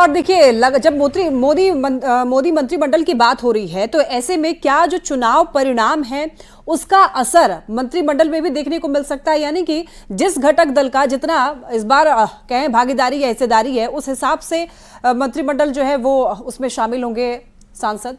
और देखिए जब मोदी मंत्रिमंडल की बात हो रही है तो ऐसे में क्या जो चुनाव परिणाम है उसका असर मंत्रिमंडल में भी देखने को मिल सकता है, यानी कि जिस घटक दल का जितना इस बार कहें भागीदारी या हिस्सेदारी है उस हिसाब से मंत्रिमंडल जो है वो उसमें शामिल होंगे सांसद।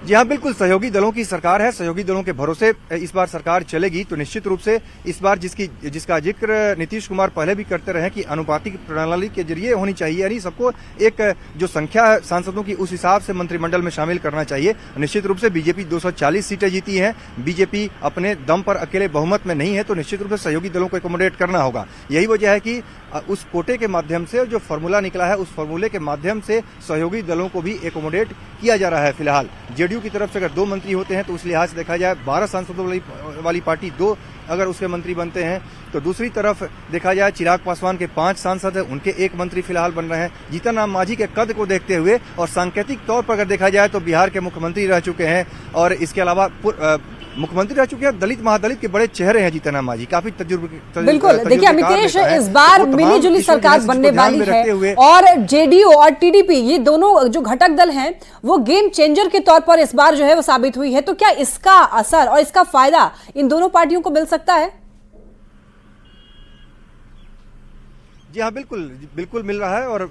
जी हाँ, बिल्कुल सहयोगी दलों की सरकार है। सहयोगी दलों के भरोसे इस बार सरकार चलेगी तो निश्चित रूप से इस बार जिसका जिक्र नीतीश कुमार पहले भी करते रहे कि अनुपातिक प्रणाली के जरिए होनी चाहिए, यानी सबको एक जो संख्या है सांसदों की उस हिसाब से मंत्रिमंडल में शामिल करना चाहिए। निश्चित रूप से बीजेपी 240 सीटें जीती है, बीजेपी अपने दम पर अकेले बहुमत में नहीं है, तो निश्चित रूप से सहयोगी दलों को एकोमोडेट करना होगा। यही वजह है कि उस कोटे के माध्यम से जो फॉर्मूला निकला है उस फॉर्मूले के माध्यम से सहयोगी दलों को भी एकोमोडेट किया जा रहा है। फिलहाल जेडीयू की तरफ से अगर 2 मंत्री होते हैं तो उस लिहाज से देखा जाए 12 सांसदों वाली पार्टी 2 अगर उसके मंत्री बनते हैं, तो दूसरी तरफ देखा जाए चिराग पासवान के 5 सांसद हैं, उनके 1 मंत्री फिलहाल बन रहे हैं। जीतन राम मांझी के कद को देखते हुए और सांकेतिक तौर पर अगर देखा जाए तो बिहार के मुख्यमंत्री रह चुके हैं और इसके अलावा मुख्यमंत्री रह चुके हैं, दलित महादलित के बड़े चेहरे हैं जीतन राम मांझी, काफी बिल्कुल। देखिए अमितेश, इस बार मिली जुली सरकार बनने वाली है और जेडीयू और टीडीपी ये दोनों जो घटक दल हैं वो गेम चेंजर के तौर पर इस बार जो है वो साबित हुई है, तो क्या इसका असर और इसका फायदा इन दोनों पार्टियों को मिल सकता है? जी हाँ, बिल्कुल मिल रहा है और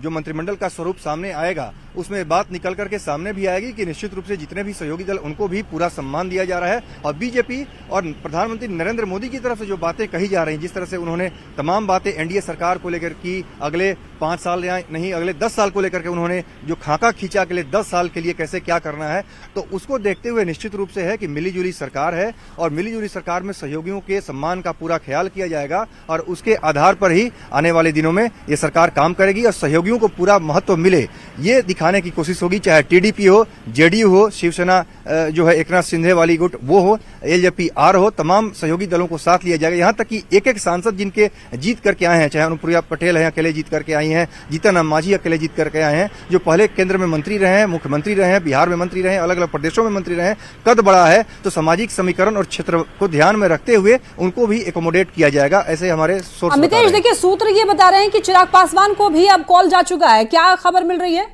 जो मंत्रिमंडल का स्वरूप सामने आएगा उसमें बात निकल करके सामने भी आएगी कि निश्चित रूप से जितने भी सहयोगी दल उनको भी पूरा सम्मान दिया जा रहा है। और बीजेपी और प्रधानमंत्री नरेंद्र मोदी की तरफ से जो बातें कही जा रही हैं, जिस तरह से उन्होंने तमाम बातें एनडीए सरकार को लेकर की, अगले 5 साल या नहीं अगले 10 साल को लेकर के उन्होंने जो खाका खींचा के लिए 10 साल के लिए कैसे क्या करना है, तो उसको देखते हुए निश्चित रूप से है कि मिलीजुली सरकार है और मिलीजुली सरकार में सहयोगियों के सम्मान का पूरा ख्याल किया जाएगा और उसके आधार पर ही आने वाले दिनों में ये सरकार काम करेगी और सहयोगियों को पूरा महत्व मिले ये दिखाने की कोशिश होगी। चाहे टीडीपी हो, जेडीयू हो, शिवसेना जो है एकनाथ शिंदे वाली गुट वो हो, एलजेपी आर हो, तमाम सहयोगी दलों को साथ लिया जाएगा। यहाँ तक कि एक सांसद जिनके जीत करके आए हैं, चाहे अनुप्रिया पटेल है अकेले जीत करके आई हैं, जीतन राम मांझी अकेले जीत करके आए हैं, जो पहले केंद्र में मंत्री रहे हैं, मुख्यमंत्री रहे हैं, बिहार में मंत्री रहे हैं, अलग अलग प्रदेशों में मंत्री रहे हैं, कद बड़ा है, तो सामाजिक समीकरण और क्षेत्र को ध्यान में रखते हुए उनको भी एकोमोडेट किया जाएगा, ऐसे हमारे सोर्स। अमितेश, देखिए सूत्र ये बता रहे हैं कि चिराग पासवान को भी अब कॉल जा चुका है, क्या खबर मिल रही है?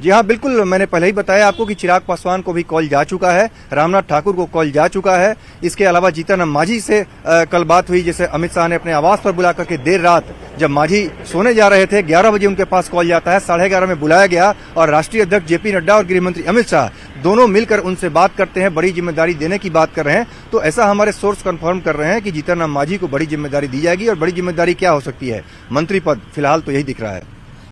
जी हाँ, बिल्कुल, मैंने पहले ही बताया आपको कि चिराग पासवान को भी कॉल जा चुका है, रामनाथ ठाकुर को कॉल जा चुका है। इसके अलावा जीतन राम मांझी से कल बात हुई, जैसे अमित शाह ने अपने आवास पर बुला करके देर रात जब मांझी सोने जा रहे थे 11 बजे उनके पास कॉल जाता है, 11:30 में बुलाया गया और राष्ट्रीय अध्यक्ष जेपी नड्डा और गृह मंत्री अमित शाह दोनों मिलकर उनसे बात करते हैं, बड़ी जिम्मेदारी देने की बात कर रहे हैं। तो ऐसा हमारे सोर्स कंफर्म कर रहे हैं कि जीतन राम मांझी को बड़ी जिम्मेदारी दी जाएगी और बड़ी जिम्मेदारी क्या हो सकती है, मंत्री पद, फिलहाल तो यही दिख रहा है।